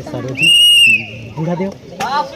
सरोजी बूढ़ा देव पांच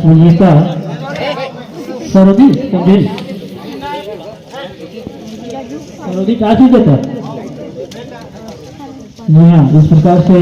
विजेता सरोजी संदेश सरोजी टास विजेता। जी हाँ, इस प्रकार से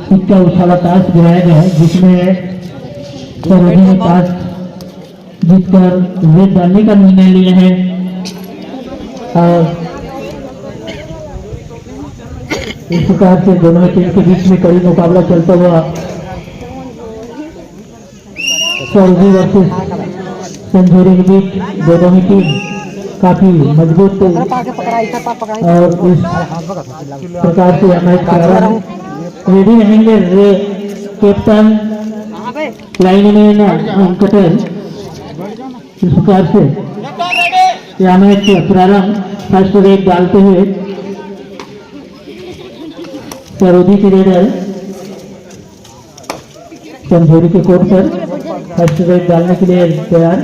सिक्का उछाला टास गिराया गया है जिसमें सरोजी ने टास जीतकर रेड डालने का निर्णय लिया है और इस प्रकार से दोनों टीम के बीच में कड़ी मुकाबला चलता हुआ सरोजी वर्सेस संजोरी के बीच दोनों ही टीम काफी मजबूत और इस प्रकार से रेडी रहेंगे कैप्टन लाइनमैन वेंकटेश। इस प्रकार से यह मैच प्रारंभ फर्स्ट रेड डालते हुए सरोजी की रेडर संजोरी के कोर्ट पर फर्स्ट रेड डालने के लिए तैयार।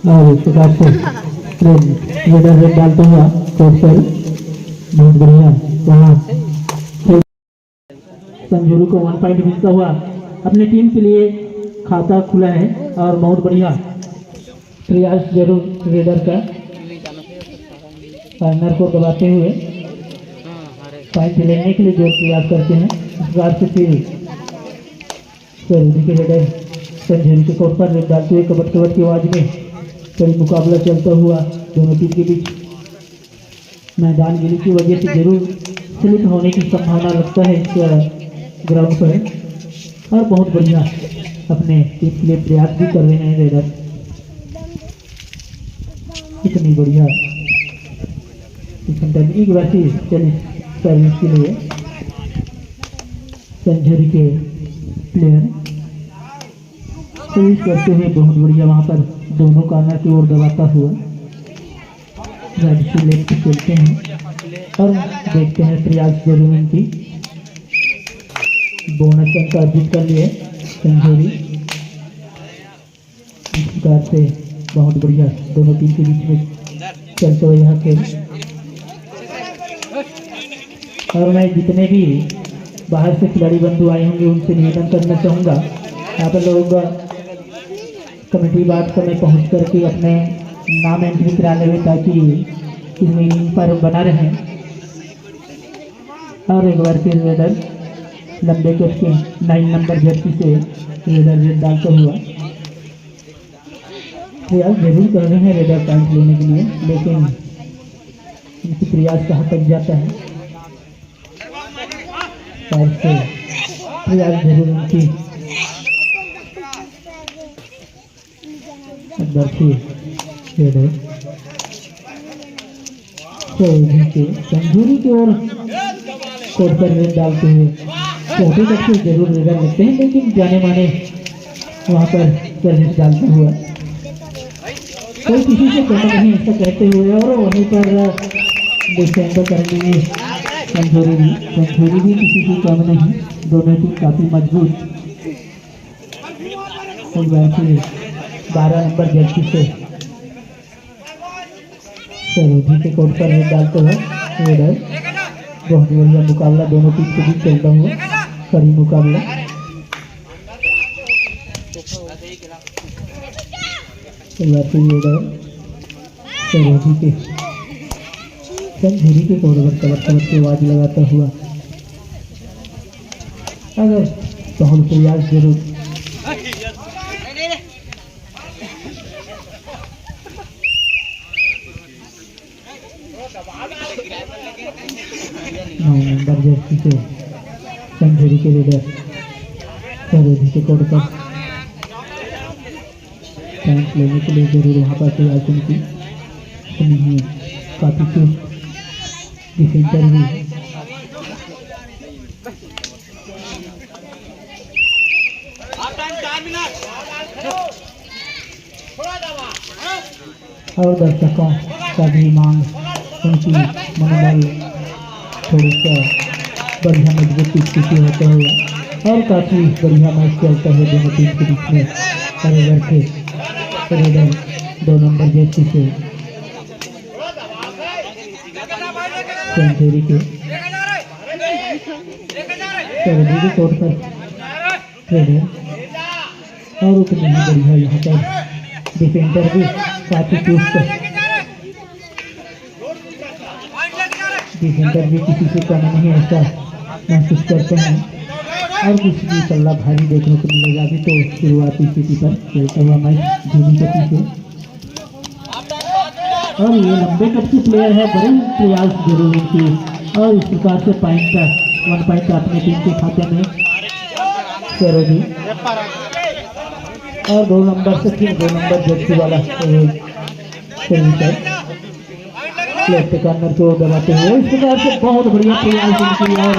और इस प्रकार से रेडर रेड डालते हुआ कोर्ट पर बहुत बढ़िया वहाँ संजोरी को 1 पॉइंट मिलता हुआ अपनी टीम के लिए खाता खुला है और बहुत बढ़िया प्रयास जरूर रेडर का पार्टनर को दबाते हुए पॉइंट लेने के लिए जो प्रयास करते हैं। इस प्रकार से फिर सरोजी के रेडर संजोरी के कोर्ट पर रेड डालते हुए कबड्डी कबड्डी की आवाज में कड़ी मुकाबला चलता हुआ दोनों टीम के बीच मैदान गिली की वजह से जरूर स्लिप होने की संभावना लगता है इस ग्राउंड पर और बहुत बढ़िया अपने टीम के लिए प्रयास भी कर रहे हैं रेडर। इतनी बढ़िया एक राशि चली सर्विस के लिए संजोरी के प्लेयर सर्विस करते हुए बहुत बढ़िया वहां पर दोनों कार्नर की ओर दबाता हुआ राइट से लेफ्ट खेलते हैं और देखते हैं प्रयास जरूर इनकी बोनस अंक अर्जित कर लिए संजोरी। इस प्रकार से बहुत बढ़िया दोनों टीम के बीच में चलते हुए यहाँ खेल। और मैं जितने भी बाहर से खिलाड़ी बंधु आए होंगे उनसे निवेदन करना चाहूँगा आप लोग कमेटी बात समय पहुँच करके अपने नाम एंट्री करा लेंगे ताकि इस मीटिंग पर बना रहे। और एक बार फिर रेडर लंबे कट के 9 नंबर जर्सी से रेडर रेड डालता हुआ प्रयास जरूर कर रहे हैं रेडर पॉइंट लेने के लिए, लेकिन इनकी प्रयास कहाँ तक जाता है और से प्रयास जरूर इनकी रेडर संजोरी की ओर कोर्ट पर रेड डालते हुए छोटे तक से जरूर रेडर लगते हैं, लेकिन जाने माने वहां पर सर्विस डालते हुए कोई किसी से कम नहीं ऐसा कहते हुए और वहीं पर डिफेंड करने में संजोरी भी किसी से कम नहीं। दोनों टीम काफी मजबूत 12 नंबर जर्सी से सरोजी के कोर्ट पर रेड डालते हुए रेडर बहुत बढ़िया मुकाबला दोनों टीम के बीच चलता हुआ कड़ी मुकाबला। रेडर सरोजी के संजोरी के कोर्ट पर कबर की आवाज लगाता हुआ अगर बहुत प्रयास जरूर नंबर जर्सी से संजोरी के रेडर सरोजी के कोर्ट पर पॉइंट लेने के लिए जरूर वहाँ पर प्रयास उनकी काफी चुस्त डिफेंडर भी और दर्शकों का भी मांग उनकी मनोबल थोड़ी सा बढ़िया मजबूती स्थिति होते हुए और काफ़ी बढ़िया मैच चलता है दोनों टीम के बीच में। रेडर 2 नंबर जर्सी से सेंचुरी के कोर्ट पर रेडर और उतनी ही बढ़िया यहाँ पर डिफेंडर भी काफी चुस्त, डिफेंडर भी किसी से कम नहीं ऐसा महसूस करते हैं और कुछ भी पल्ला भारी देखने को मिलेगा। अभी तो शुरुआती स्थिति पर खेलता हुआ मैच धीमी गति से और ये लंबे कट के प्लेयर है, बड़े प्रयास जरूर इनकी और इस प्रकार से वन पॉइंट अपने टीम के खाते में करोगी और 2 नंबर से फिर 2 नंबर जर्सी वाला लेफ्ट कॉर्नर को दबाते हुए इस प्रकार से बहुत बढ़िया प्रयास इनकी और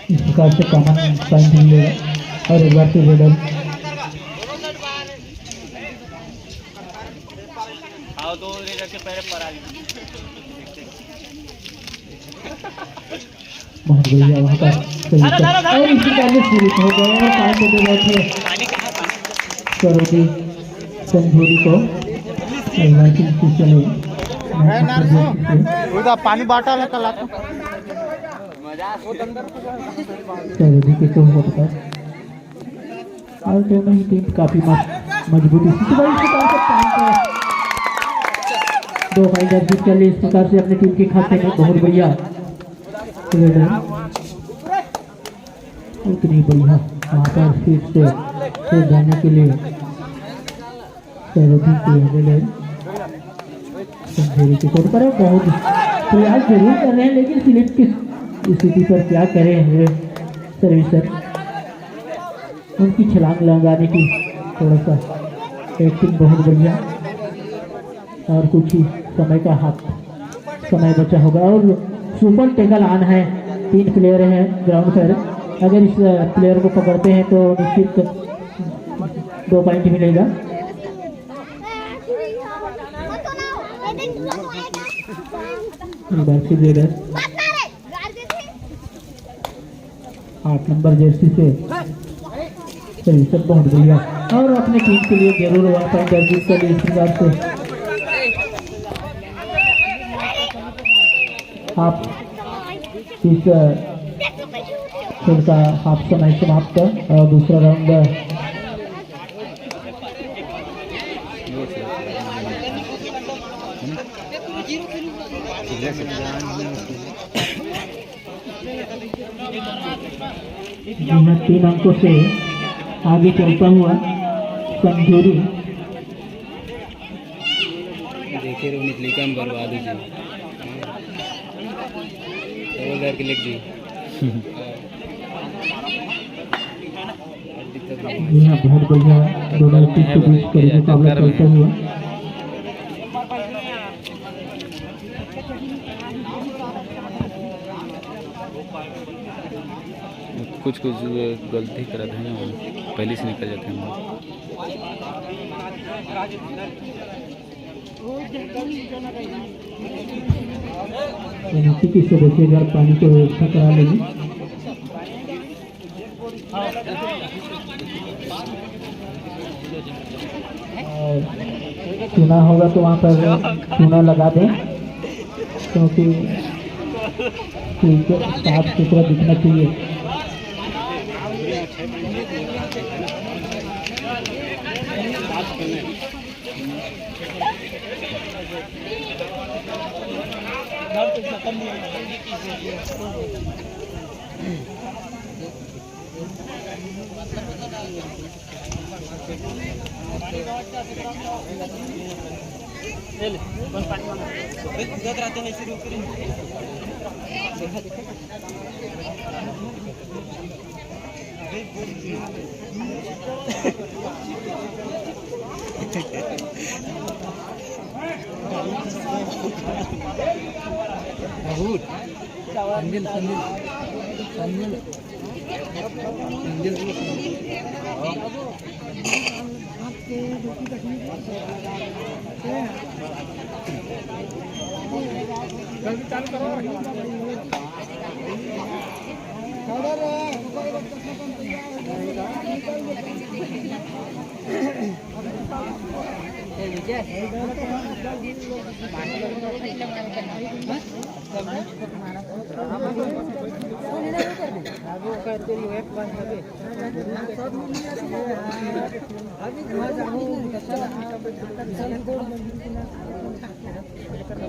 इस प्रकार से कॉमन पॉइंट मिलेगा और एक बार फिर रेडर बहुत बढ़िया वहाँ का और इसी कारण सीरीज हो गए और टाइम देते बैठे करोगी संजूरी को चले पानी बाटल है कल करोगी के तो होता और दोनों ही टीम काफी मजबूती से 2 फाइनल जीत कर लिए इस प्रकार से अपनी टीम के खाते में। बहुत बढ़िया उतनी बढ़िया वहाँ पर फिर जाने के लिए संजूरी के तौर पर बहुत प्रयास जरूर कर रहे हैं लेकिन स्लिप की स्थिति पर क्या करें सर्विसर उनकी छलांग लगाने की थोड़ा सा एक्टिंग बहुत बढ़िया और कुछ ही समय बचा होगा और सुपर टैकल ऑन है। 3 प्लेयर हैं ग्राउंड पर, अगर इस प्लेयर को पकड़ते हैं तो निश्चित 2 पॉइंट मिलेगा। रेडर 8 नंबर जर्सी से बहुत बढ़िया और अपने टीम के लिए जरूर 1 पॉइंट अर्जित कर लिए इस प्रकार से आप इस खेल का हाफ समय समाप्त और दूसरा राउंड यहाँ 3 अंकों से आगे चलता हुआ संजूरी देखिए निकली काम बर्बाद हो घर के लिख दी बहुत बढ़िया दोनों टीम के बीच करीबी मुकाबला चलता हुआ कुछ गलती कर रहे हैं पहले से निकल जाते हैं की सदस्य घर पानी की व्यवस्था करा लेंगे और चूना होगा तो वहाँ पर चूना लगा दें क्योंकि साफ सुथरा दिखना चाहिए।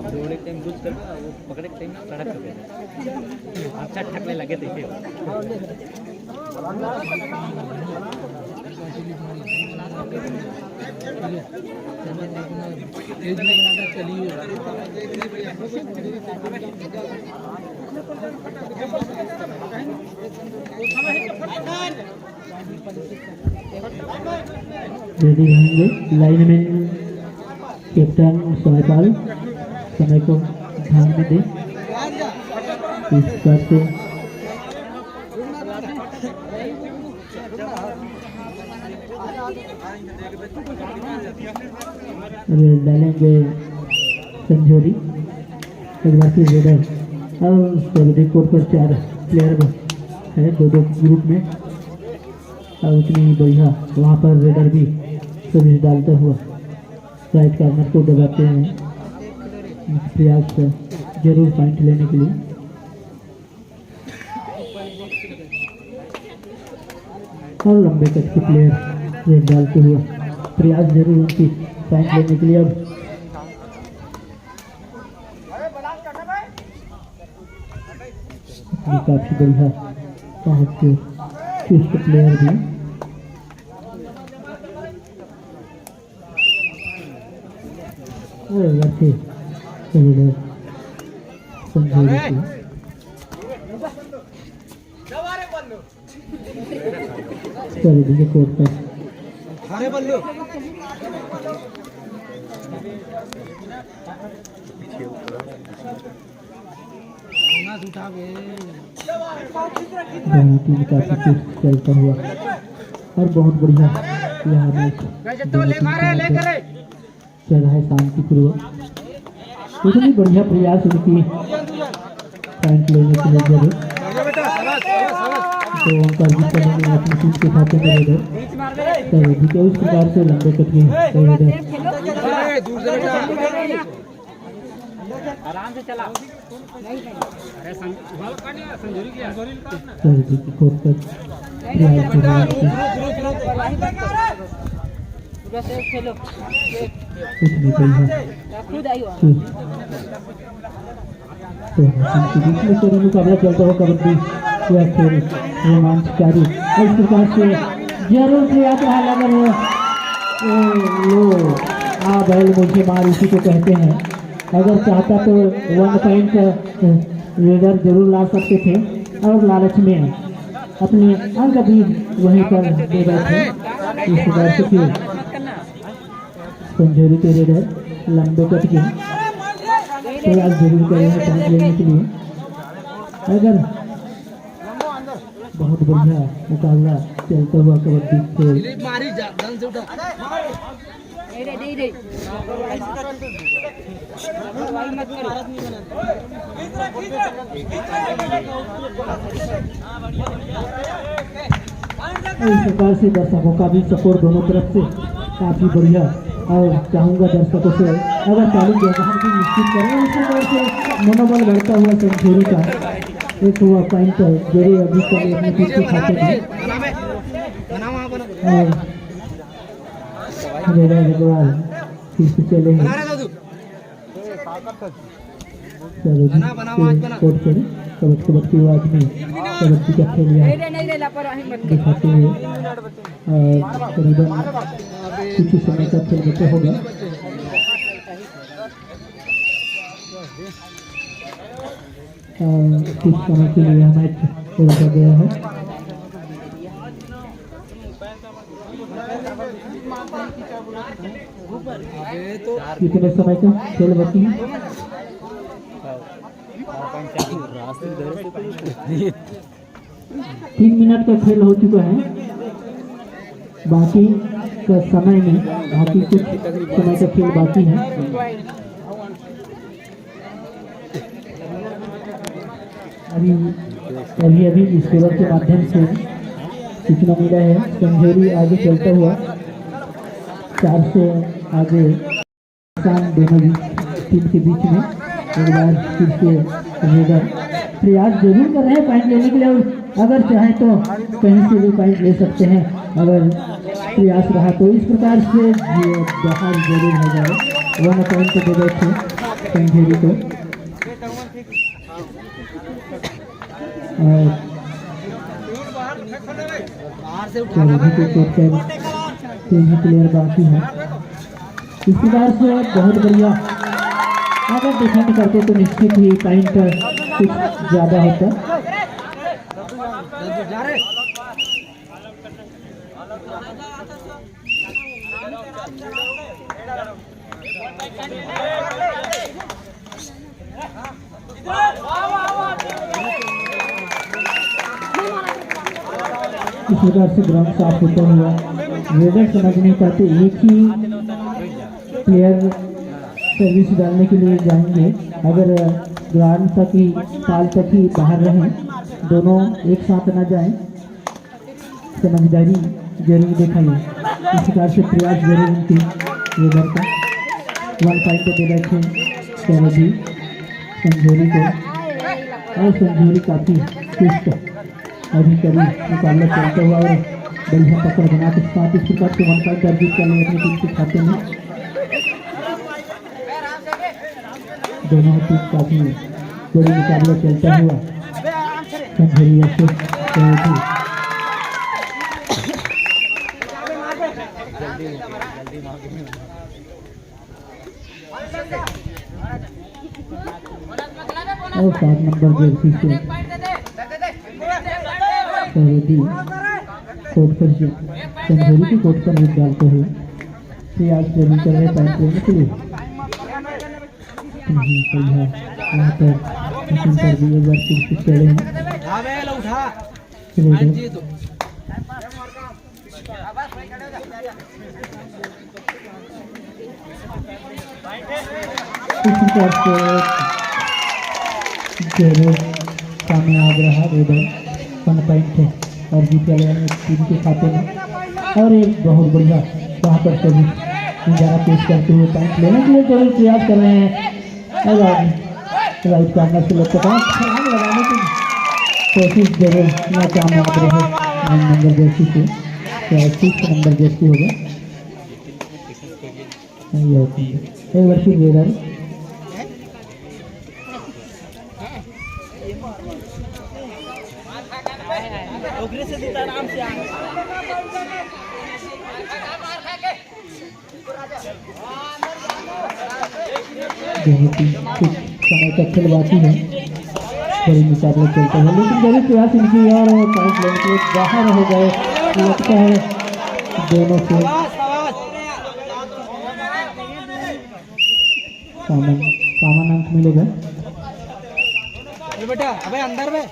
दौड़े टाइम लूज कर वो पकड़े टाइम सड़क कर अच्छा ठकने लगे थे रेडी रहेंगे लाइन में कैप्टन समयपाल समय को ध्यान में दें इस बार से डालेंगे संजोरी एक बार फिर रेडर और सभी कोर्ट पर 4 प्लेयर है दो ग्रुप में और उतनी बढ़िया वहाँ पर रेडर भी सर्विस डालता हुआ राइट कार्नर को दबाते हैं प्रयास जरूर पॉइंट लेने के लिए और लंबे कट के प्लेयर रेड डालते हुए प्रयास जरूर उनकी पॉइंट लेने के लिए अब काफी बढ़िया बहुत चुस्त प्लेयर भी वैसे दीजिए कोर्ट पर टीम काफी चुस्त चलता हुआ और बहुत बढ़िया यहाँ मैच चल रहा है शांतिपूर्वक इतनी बढ़िया प्रयास उनकी पॉइंट लेने के लिए जरूर तो ओंकार जी करेंगे अपनी टीम के खाते में रेडर तो उस प्रकार से लंबे कट के रेडर आराम से चला मुकाबला चलता हो कबड्डी या खेल रोमांचकारी इस प्रकार से जरूर प्रयास रहा अगर लो बैल मुझे मार इसी को कहते हैं अगर चाहता तो 1 पॉइंट रेडर जरूर ला सकते थे और लालच में अपने अंक भी वहीं पर दे बैठे इस प्रकार से फिर संजोरी के रेडर लंबे कट के प्रयास जरूर करेंगे पॉइंट लेने के लिए अगर बहुत बढ़िया मुकाबला चलता हुआ कबड्डी खेल इस प्रकार से दर्शकों का भी सपोर्ट दोनों तरफ से काफी बढ़िया और चाहूँगा दर्शकों से अगर तालीम व्यवहार भी निश्चित करें इस प्रकार से मनोबल बढ़ता हुआ सेंचुरी का एक हुआ पॉइंट जरूर अभी कल अपने टीम के खाते में और फिर से चलेंगे चलो कोर्ट पर कबड्डी की आवाज में कबड्डी का खेल दिखाते हुए करीबन कुछ ही समय का खेल बचा होगा कुछ समय के लिए मैच रखा गया है कितने समय का खेल बाकी है? 3 मिनट का खेल हो चुका है। बाकी का समय में बाकी कुछ समय का खेल बाकी है। अभी इस टेबल के माध्यम से सूचना मिला है संझेरी आगे चलता हुआ 4 से आगे दोनों टीम के बीच में एक बार फिर से रेडर प्रयास जरूर कर रहे हैं पॉइंट लेने के लिए। अगर चाहे तो कहीं से भी पॉइंट ले सकते हैं अगर प्रयास रहा तो। इस प्रकार से बाहर जरूर हो जाए। 1 पॉइंट दे रहे थे संझेरी को। प्लेयर बाकी है। इस प्रकार से बहुत बढ़िया अगर डिफेंड करते तो निश्चित ही पॉइंट कुछ ज़्यादा होता। इस प्रकार से ग्राउंड साफ होता हुआ रेडर समझ नहीं पाते एक ही प्लेयर सर्विस डालने के लिए जाएंगे। अगर ग्राउंड तक ही पाल तक ही बाहर रहें दोनों एक साथ ना जाएं समझदारी जरूर दिखाइए। इस प्रकार से प्रयास जरूर उनकी रेडर का 1 पॉइंट दे बैठे सौरभी संझेरी को। और संझेरी काफ़ी सुस्त अभी करीब मुकाबला चलता हुआ और बढ़िया पकड़ बना के साथ इस प्रकार से 1 पॉइंट अर्जित कर ले अपनी टीम के खाते में। दोनों टीम काफी बड़ी मुकाबला चलता हुआ संझेरी ऐसे और 7 नंबर जर्सी से कोर्ट पर संझेरी की कोर्ट पर हिट डालते हुए प्रयास जरूर कर रहे पॉइंट लेने के लिए। यहाँ पर भी एक बार फिर से चढ़े हैं। इस प्रकार से जरूर कामयाब रहा रेडर 1 पॉइंट है और जीत गया टीम के खाते में। और एक बहुत बढ़िया वहाँ पर सभी नजारा पेश करते हुए पॉइंट लेने के लिए जरूर प्रयास कर रहे हैं। और राइट कॉर्नर से लोग छलांग लगाने की कोशिश जरूर नाकामयाब रहे 9 नंबर जर्सी से 6 नंबर जर्सी होगा। एक बार फिर रेडर समय का खेल बाकी है। बड़ी मुकाबला चलता है लेकिन जरूर प्रयास इनकी और पॉइंट लेने के लिए बाहर हो गए लगता है दोनों से। कॉमन अंक मिलेगा। बेटा अबे अंदर में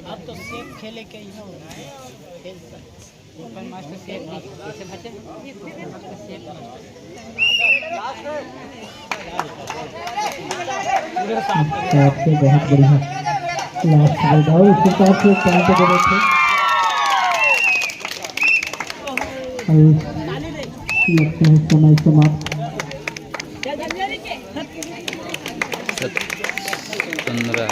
अब तो सेफ खेले के ही हो ओपन मास्टर सेफ कैसे बचे सेफ आपसे बहुत बढ़िया लास्ट बॉल इस प्रकार से पॉइंट दे रहे थे। लगता है समय समाप्त। 15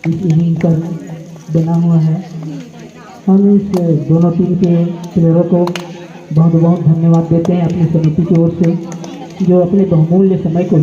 इस इनिंग पर बना हुआ है। हम इस दोनों टीम के प्लेयरों को बहुत बहुत धन्यवाद देते हैं अपनी समिति की ओर से जो अपने बहुमूल्य समय को